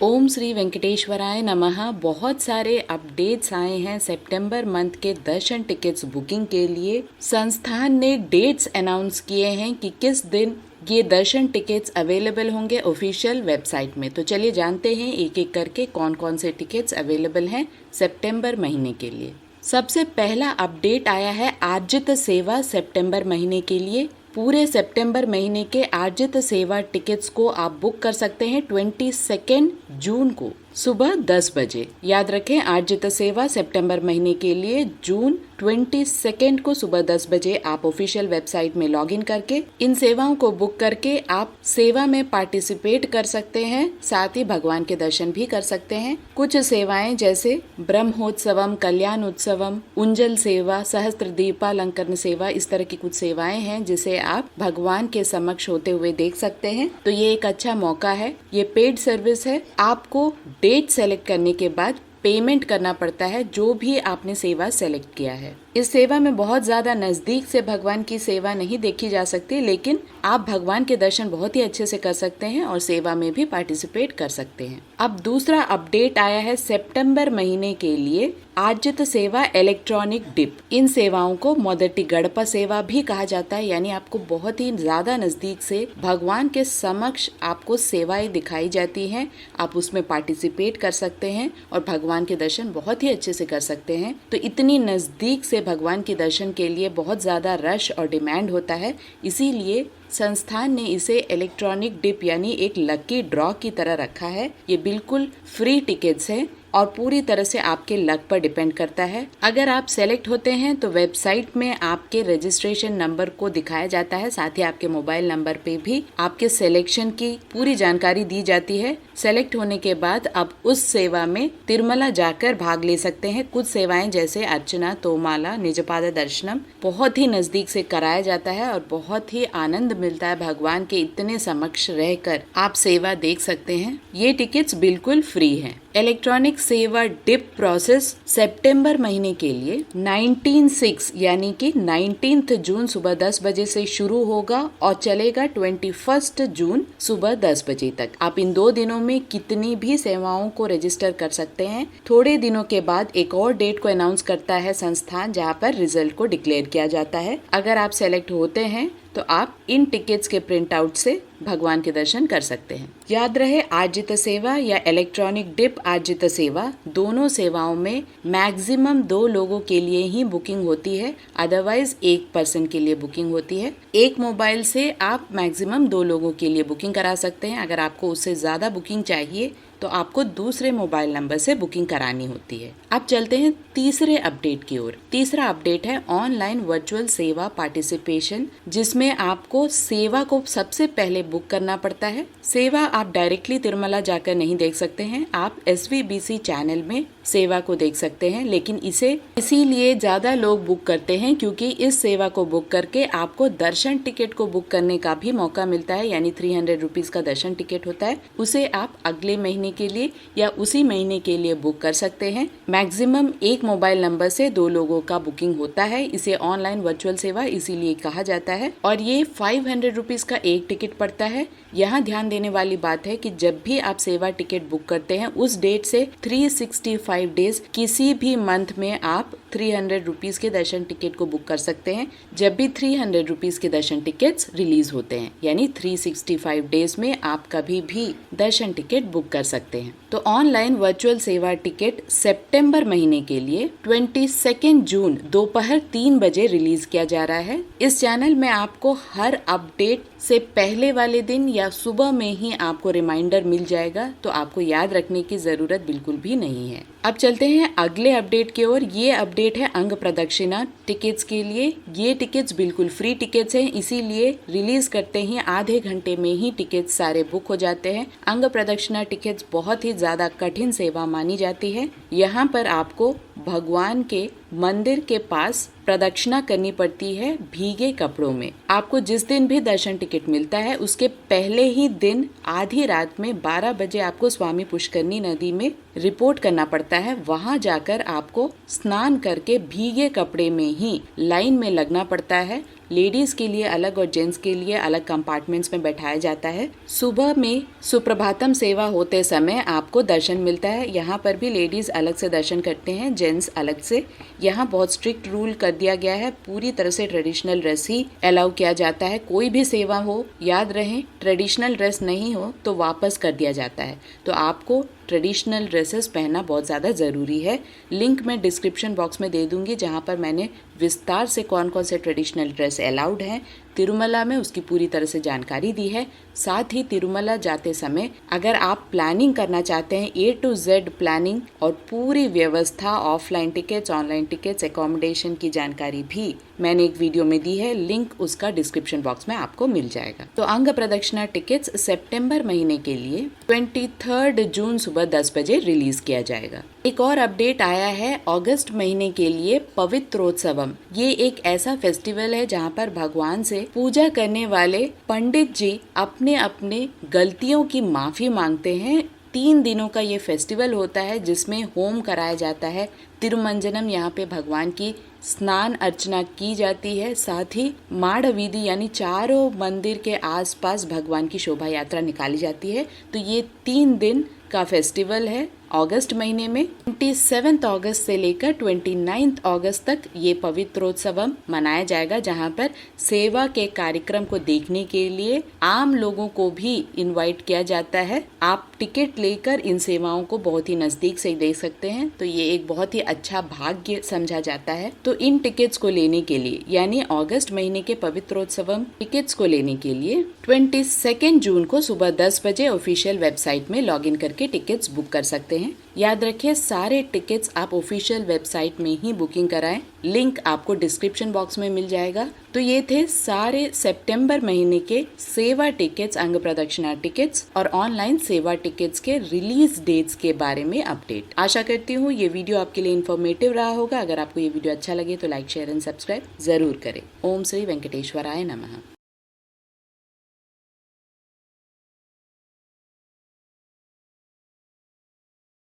ओम श्री वेंकटेश्वराय नमः। बहुत सारे अपडेट्स आए हैं सितंबर मंथ के दर्शन टिकट्स बुकिंग के लिए। संस्थान ने डेट्स अनाउंस किए हैं कि किस दिन ये दर्शन टिकट्स अवेलेबल होंगे ऑफिशियल वेबसाइट में। तो चलिए जानते हैं एक एक करके कौन कौन से टिकट्स अवेलेबल हैं सितंबर महीने के लिए। सबसे पहला अपडेट आया है आर्जित सेवा सितंबर महीने के लिए। पूरे सितंबर महीने के आर्जित सेवा टिकट्स को आप बुक कर सकते हैं 22 जून को सुबह 10 बजे। याद रखें, आर्जित सेवा सितंबर महीने के लिए जून 22 को सुबह 10 बजे आप ऑफिशियल वेबसाइट में लॉगिन करके इन सेवाओं को बुक करके आप सेवा में पार्टिसिपेट कर सकते हैं, साथ ही भगवान के दर्शन भी कर सकते हैं। कुछ सेवाएं जैसे ब्रह्मोत्सवम, कल्याण उत्सवम, उंजल सेवा, सहस्त्र दीपालंकरण सेवा, इस तरह की कुछ सेवाएं हैं जिसे आप भगवान के समक्ष होते हुए देख सकते हैं। तो ये एक अच्छा मौका है। ये पेड सर्विस है। आपको डेट सेलेक्ट करने के बाद पेमेंट करना पड़ता है जो भी आपने सेवा सेलेक्ट किया है। इस सेवा में बहुत ज्यादा नजदीक से भगवान की सेवा नहीं देखी जा सकती, लेकिन आप भगवान के दर्शन बहुत ही अच्छे से कर सकते हैं और सेवा में भी पार्टिसिपेट कर सकते हैं। अब दूसरा अपडेट आया है सितंबर महीने के लिए आर्जित सेवा इलेक्ट्रॉनिक डिप। इन सेवाओं को मोदटी गड़पा सेवा भी कहा जाता है, यानी आपको बहुत ही ज्यादा नजदीक से भगवान के समक्ष आपको सेवाएं दिखाई जाती हैं। आप उसमें पार्टिसिपेट कर सकते हैं और भगवान के दर्शन बहुत ही अच्छे से कर सकते हैं। तो इतनी नजदीक से भगवान के दर्शन के लिए बहुत ज्यादा रश और डिमांड होता है, इसीलिए संस्थान ने इसे इलेक्ट्रॉनिक डिप यानी एक लकी ड्रॉ की तरह रखा है। ये बिल्कुल फ्री टिकट्स हैं और पूरी तरह से आपके लक पर डिपेंड करता है। अगर आप सेलेक्ट होते हैं तो वेबसाइट में आपके रजिस्ट्रेशन नंबर को दिखाया जाता है, साथ ही आपके मोबाइल नंबर पे भी आपके सिलेक्शन की पूरी जानकारी दी जाती है। सेलेक्ट होने के बाद आप उस सेवा में तिरुमला जाकर भाग ले सकते हैं। कुछ सेवाएं जैसे अर्चना, तोमाला, निजपाद दर्शनम बहुत ही नजदीक से कराया जाता है और बहुत ही आनंद मिलता है। भगवान के इतने समक्ष रहकर आप सेवा देख सकते हैं। ये टिकट्स बिल्कुल फ्री हैं। इलेक्ट्रॉनिक सेवा डिप प्रोसेस सितंबर महीने के लिए 19/6 यानी कि 19 जून सुबह 10 बजे से शुरू होगा और चलेगा 21 जून सुबह 10 बजे तक। आप इन 2 दिनों में कितनी भी सेवाओं को रजिस्टर कर सकते हैं। थोड़े दिनों के बाद एक और डेट को अनाउंस करता है संस्थान, जहां पर रिजल्ट को डिक्लेयर किया जाता है। अगर आप सेलेक्ट होते हैं तो आप इन टिकट्स के प्रिंट आउट से भगवान के दर्शन कर सकते हैं। याद रहे, आर्जित सेवा या इलेक्ट्रॉनिक डिप आर्जित सेवा, दोनों सेवाओं में मैक्सिमम 2 लोगों के लिए ही बुकिंग होती है, अदरवाइज 1 पर्सन के लिए बुकिंग होती है। एक मोबाइल से आप मैक्सिमम 2 लोगों के लिए बुकिंग करा सकते हैं। अगर आपको उससे ज्यादा बुकिंग चाहिए तो आपको दूसरे मोबाइल नंबर से बुकिंग करानी होती है। अब चलते हैं तीसरे अपडेट की ओर। तीसरा अपडेट है ऑनलाइन वर्चुअल सेवा पार्टिसिपेशन, जिसमें आपको सेवा को सबसे पहले बुक करना पड़ता है। सेवा आप डायरेक्टली तिरुमला जाकर नहीं देख सकते हैं, आप SVBC चैनल में सेवा को देख सकते हैं, लेकिन इसे इसीलिए ज्यादा लोग बुक करते हैं क्योंकि इस सेवा को बुक करके आपको दर्शन टिकट को बुक करने का भी मौका मिलता है, यानी 300 रुपीज का दर्शन टिकट होता है। उसे आप अगले महीने के लिए या उसी महीने के लिए बुक कर सकते हैं। मैक्सिमम 1 मोबाइल नंबर से 2 लोगों का बुकिंग होता है। इसे ऑनलाइन वर्चुअल सेवा इसीलिए कहा जाता है और ये 500 रुपीज का एक टिकट पड़ता है। यहाँ ध्यान देने वाली बात है कि जब भी आप सेवा टिकट बुक करते हैं उस डेट से 365 डेज किसी भी मंथ में आप 300 रुपीज के दर्शन टिकट को बुक कर सकते हैं। जब भी 300 रुपीज के दर्शन टिकट्स रिलीज होते हैं, यानी 365 डेज में आप कभी भी दर्शन टिकट बुक कर सकते हैं। तो ऑनलाइन वर्चुअल सेवा टिकट सितंबर महीने के लिए 22 जून दोपहर 3 बजे रिलीज किया जा रहा है। इस चैनल में आपको हर अपडेट से पहले वाले दिन या सुबह में ही आपको रिमाइंडर मिल जाएगा, तो आपको याद रखने की जरूरत बिल्कुल भी नहीं है। अब चलते हैं अगले अपडेट की ओर। ये अपडेट है अंग प्रदक्षिणा टिकट्स के लिए। ये टिकट्स बिल्कुल फ्री टिकट्स हैं, इसीलिए रिलीज करते ही आधे घंटे में ही टिकट्स सारे बुक हो जाते हैं। अंग प्रदक्षिणा टिकट्स बहुत ही ज्यादा कठिन सेवा मानी जाती है। यहाँ पर आपको भगवान के मंदिर के पास प्रदक्षिणा करनी पड़ती है भीगे कपड़ों में। आपको जिस दिन भी दर्शन टिकट मिलता है उसके पहले ही दिन आधी रात में 12 बजे आपको स्वामी पुष्करनी नदी में रिपोर्ट करना पड़ता है। वहां जाकर आपको स्नान करके भीगे कपड़े में ही लाइन में लगना पड़ता है। लेडीज के लिए अलग और जेंट्स के लिए अलग कंपार्टमेंट्स में बैठाया जाता है। सुबह में सुप्रभातम सेवा होते समय आपको दर्शन मिलता है। यहाँ पर भी लेडीज अलग से दर्शन करते हैं, जेंट्स अलग से। यहाँ बहुत स्ट्रिक्ट रूल कर दिया गया है, पूरी तरह से ट्रेडिशनल ड्रेस ही अलाउ किया जाता है। कोई भी सेवा हो, याद रहे ट्रेडिशनल ड्रेस नहीं हो तो वापस कर दिया जाता है। तो आपको ट्रेडिशनल ड्रेसेस पहनना बहुत ज़्यादा ज़रूरी है। लिंक मैं डिस्क्रिप्शन बॉक्स में दे दूंगी, जहाँ पर मैंने विस्तार से कौन कौन से ट्रेडिशनल ड्रेस अलाउड हैं तिरुमला में उसकी पूरी तरह से जानकारी दी है। साथ ही तिरुमला जाते समय अगर आप प्लानिंग करना चाहते हैं, A to Z प्लानिंग और पूरी व्यवस्था, offline tickets, online tickets, accommodation की जानकारी भी मैंने एक वीडियो में दी है। लिंक उसका डिस्क्रिप्शन बॉक्स में आपको मिल जाएगा। तो अंग प्रदक्षिणा टिकट्स सितंबर महीने के लिए 23 जून सुबह 10 बजे रिलीज किया जाएगा। एक और अपडेट आया है अगस्त महीने के लिए पवित्रोत्सवम। ये एक ऐसा फेस्टिवल है जहाँ पर भगवान से पूजा करने वाले पंडित जी अपने अपने गलतियों की माफी मांगते हैं। 3 दिनों का ये फेस्टिवल होता है जिसमें होम कराया जाता है, तिरुमंजनम, यहाँ पे भगवान की स्नान अर्चना की जाती है। साथ ही माड़ वीधि यानी चारों मंदिर के आसपास भगवान की शोभा यात्रा निकाली जाती है। तो ये 3 दिन का फेस्टिवल है अगस्त महीने में। 27 अगस्त से लेकर 29 अगस्त तक ये पवित्रोत्सवम मनाया जाएगा, जहाँ पर सेवा के कार्यक्रम को देखने के लिए आम लोगों को भी इनवाइट किया जाता है। आप टिकट लेकर इन सेवाओं को बहुत ही नजदीक से देख सकते हैं। तो ये एक बहुत ही अच्छा भाग्य समझा जाता है। तो इन टिकट्स को लेने के लिए, यानी अगस्त महीने के पवित्रोत्सवम टिकट्स को लेने के लिए 22 जून को सुबह 10 बजे ऑफिशियल वेबसाइट में लॉगिन करके टिकट्स बुक कर सकते हैं। याद रखिए सारे टिकट्स आप ऑफिशियल वेबसाइट में ही बुकिंग कराएं। लिंक आपको डिस्क्रिप्शन बॉक्स में मिल जाएगा। तो ये थे सारे सितंबर महीने के सेवा टिकट्स, अंग प्रदक्षिणा टिकट्स और ऑनलाइन सेवा टिकट्स के रिलीज डेट्स के बारे में अपडेट। आशा करती हूँ ये वीडियो आपके लिए इन्फॉर्मेटिव रहा होगा। अगर आपको ये वीडियो अच्छा लगे तो लाइक, शेयर एंड सब्सक्राइब जरूर करें। ओम श्री वेंकटेश्वराय नमः।